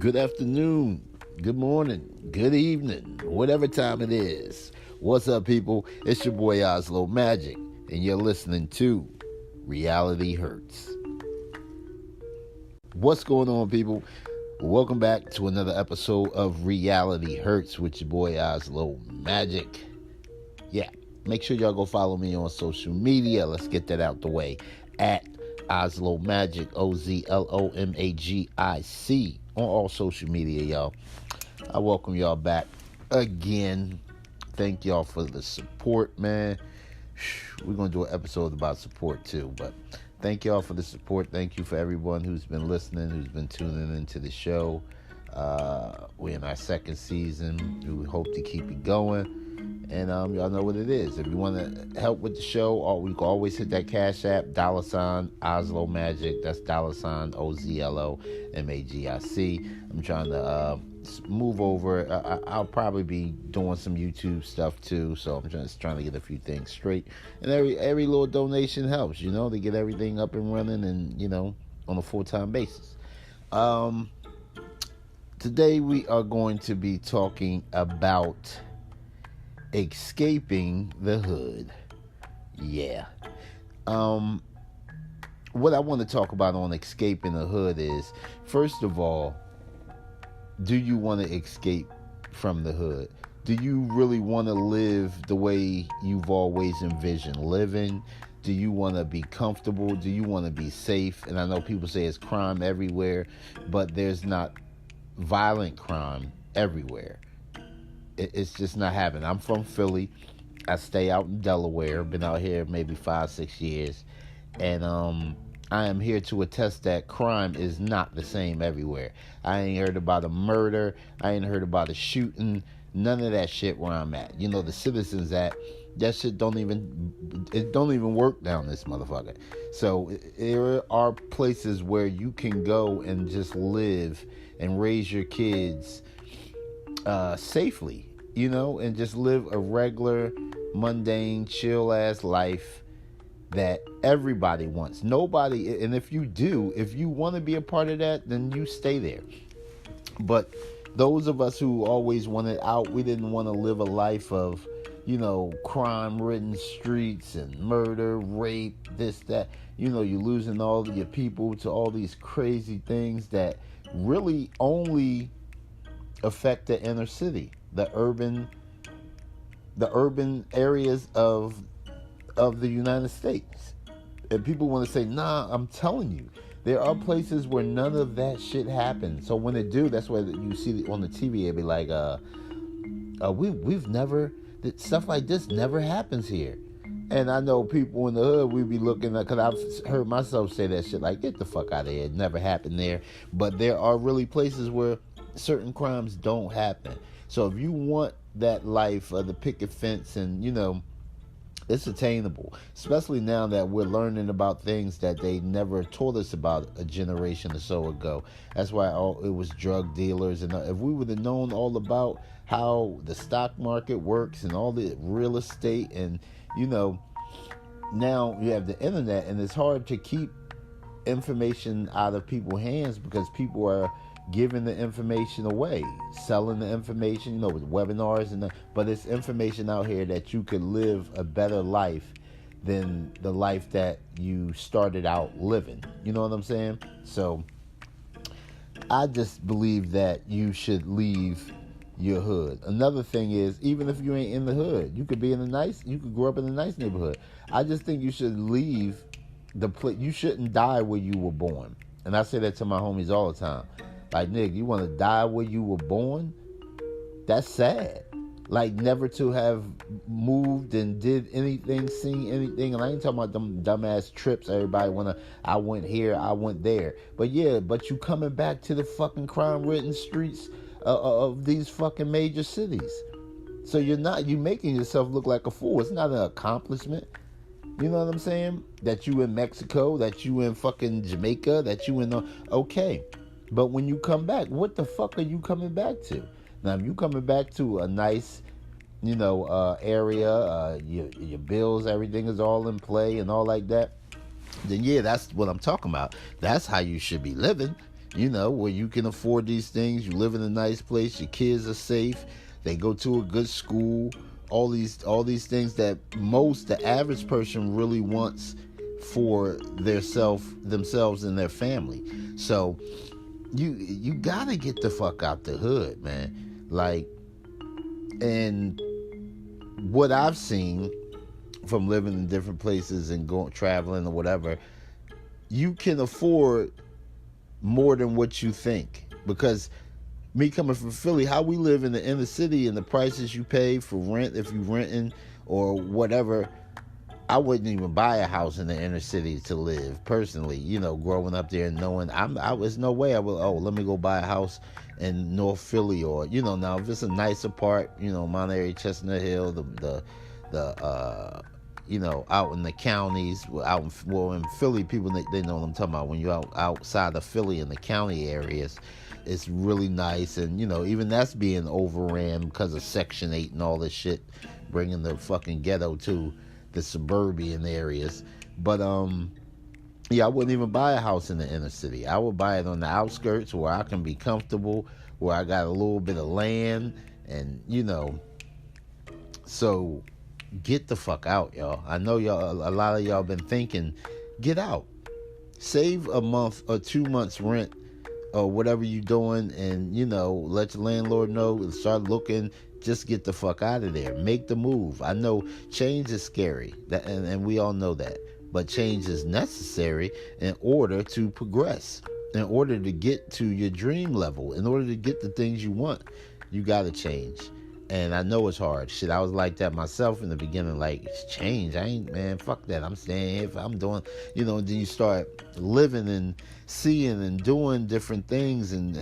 good afternoon, good morning, good evening, whatever time it is. What's up, people? It's your boy Ozlo Magic, and you're listening to Reality Hurts. What's going on, people? Welcome back to another episode of Reality Hurts with your boy Ozlo Magic. Yeah, make sure y'all go follow me on social media. Let's get that out the way. At Ozlo Magic, OZLOMAGIC, on all social media, y'all. I welcome y'all back again. Thank y'all for the support, man. We're going to do an episode about support too, but thank y'all for the support. Thank you for everyone who's been listening, who's been tuning into the show. We're in our second season. We hope to keep it going. And y'all know what it is. If you want to help with the show, we can always hit that Cash App, $ Ozlo Magic. That's $ OZLOMAGIC. I'm trying to move over. I'll probably be doing some YouTube stuff too, so I'm just trying to get a few things straight. And every little donation helps, to get everything up and running and, on a full-time basis. Today we are going to be talking about escaping the hood. Yeah. What I want to talk about on escaping the hood is, first of all, do you want to escape from the hood? Do you really want to live the way you've always envisioned living? Do you want to be comfortable? Do you want to be safe? And I know people say it's crime everywhere, but there's not violent crime everywhere. It's just not happening. I'm from Philly. I stay out in Delaware. Been out here maybe 5-6 years. And I am here to attest that crime is not the same everywhere. I ain't heard about a murder. I ain't heard about a shooting. None of that shit where I'm at. The Citizens Act, that shit don't even work down this motherfucker. So there are places where you can go and just live and raise your kids safely, and just live a regular, mundane, chill-ass life that everybody wants. Nobody, and if you want to be a part of that, then you stay there. But those of us who always wanted out, we didn't want to live a life of, crime-ridden streets and murder, rape, this, that. You're losing all of your people to all these crazy things that really only affect the inner city, the urban areas of the United States. And people want to say, nah, I'm telling you, there are places where none of that shit happens. So when they do, that's why you see on the TV, it'd be like, we've never, stuff like this never happens here. And I know people in the hood, we be looking at, because I've heard myself say that shit, like, get the fuck out of here. It never happened there. But there are really places where certain crimes don't happen. So if you want that life of the picket fence and, it's attainable, especially now that we're learning about things that they never taught us about a generation or so ago. That's why it was drug dealers. And if we would have known all about how the stock market works and all the real estate and, now you have the internet and it's hard to keep information out of people's hands because people are giving the information away, selling the information, with webinars but it's information out here that you could live a better life than the life that you started out living. You know what I'm saying? So I just believe that you should leave your hood. Another thing is, even if you ain't in the hood, you could grow up in a nice neighborhood. I just think you should leave the place. You shouldn't die where you were born. And I say that to my homies all the time. Like, nigga, you want to die where you were born? That's sad. Like, never to have moved and did anything, seen anything. And I ain't talking about them dumbass trips. Everybody I went here, I went there. But yeah, but you coming back to the fucking crime-ridden streets of these fucking major cities. So you making yourself look like a fool. It's not an accomplishment. You know what I'm saying? That you in Mexico, that you in fucking Jamaica, that you in okay. But when you come back, what the fuck are you coming back to? Now, if you coming back to a nice, area, your bills, everything is all in play and all like that, then yeah, that's what I'm talking about. That's how you should be living. where you can afford these things. You live in a nice place. Your kids are safe. They go to a good school. All these things that the average person really wants for themselves and their family. So you gotta get the fuck out the hood, man. Like, and what I've seen from living in different places and going traveling or whatever, you can afford more than what you think. Because me coming from Philly, how we live in the inner city and the prices you pay for rent if you renting or whatever, I wouldn't even buy a house in the inner city to live personally. Growing up there and knowing I was no way I will. Oh, let me go buy a house in North Philly or now if it's a nicer part, Monterey, Chestnut Hill, the out in the counties, in Philly, people they know what I'm talking about. When you're outside of Philly in the county areas, it's really nice, and even that's being overran because of Section 8 and all this shit, bringing the fucking ghetto to the suburban areas. But I wouldn't even buy a house in the inner city. I would buy it on the outskirts where I can be comfortable, where I got a little bit of land, and so get the fuck out, y'all. I know a lot of y'all been thinking, get out, save a month or 2 months rent or whatever you doing, and let your landlord know and start looking. Just get the fuck out of there. Make the move. I know change is scary, and we all know that, but change is necessary in order to progress, in order to get to your dream level, in order to get the things you want. You gotta change. And I know it's hard. Shit, I was like that myself in the beginning. Like, it's change. Man, fuck that. I'm staying here. If I'm doing, and then you start living and seeing and doing different things and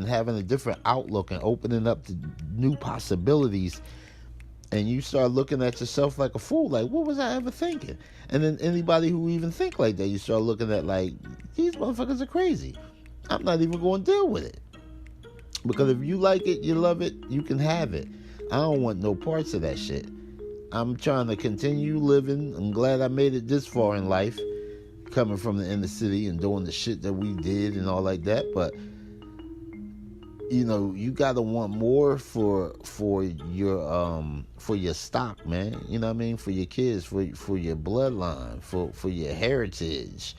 having a different outlook and opening up to new possibilities. And you start looking at yourself like a fool. Like, what was I ever thinking? And then anybody who even think like that, you start looking at like, these motherfuckers are crazy. I'm not even going to deal with it. Because if you like it, you love it, you can have it. I don't want no parts of that shit. I'm trying to continue living. I'm glad I made it this far in life, coming from the inner city and doing the shit that we did and all like that. But you gotta want more for your stock, man. You know what I mean? For your kids, for your bloodline, for your heritage.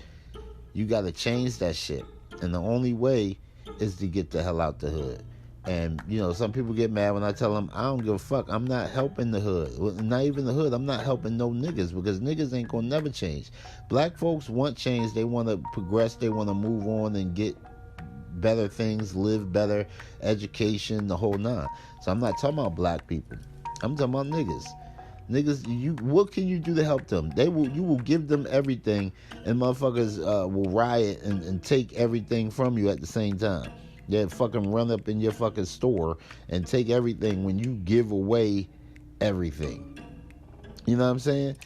You gotta change that shit, and the only way is to get the hell out the hood. And some people get mad when I tell them I don't give a fuck. I'm not helping the hood. Well, not even the hood. I'm not helping no niggas, because niggas ain't gonna never change. Black folks want change. They want to progress. They want to move on and get better things, live better, education, the whole nine. So I'm not talking about black people. I'm talking about niggas. Niggas, what can you do to help them? You will give them everything, and motherfuckers will riot and take everything from you at the same time. They'll fucking run up in your fucking store and take everything when you give away everything. You know what I'm saying?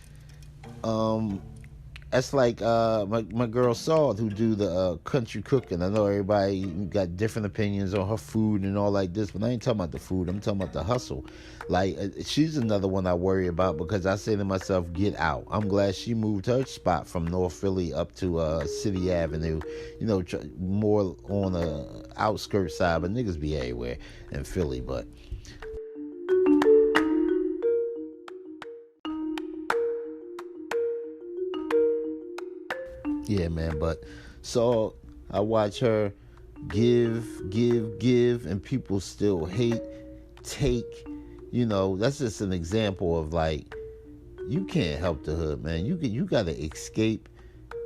That's like my girl Saul, who do the country cooking. I know everybody got different opinions on her food and all like this, but I ain't talking about the food. I'm talking about the hustle. Like, she's another one I worry about, because I say to myself, get out. I'm glad she moved her spot from North Philly up to City Avenue, more on the outskirts side, but niggas be everywhere in Philly. But yeah, man. But so I watch her give, and people still hate, take. That's just an example of, like, you can't help the hood, man. You gotta escape.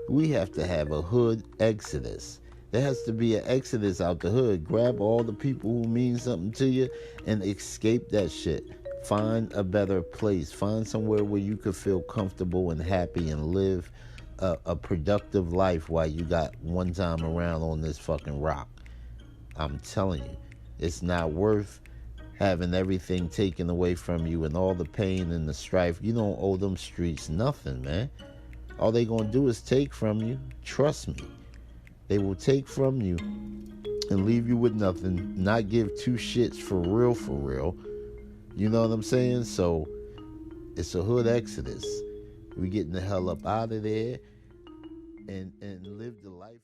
We have to have a hood exodus. There has to be an exodus out the hood. Grab all the people who mean something to you and escape that shit. Find a better place. Find somewhere where you could feel comfortable and happy and live a productive life while you got one time around on this fucking rock. I'm telling you, it's not worth having everything taken away from you and all the pain and the strife. You don't owe them streets nothing, man. All they gonna do is take from you. Trust me. They will take from you and leave you with nothing, not give two shits for real. You know what I'm saying? So it's a hood exodus. We getting the hell up out of there. and live the life.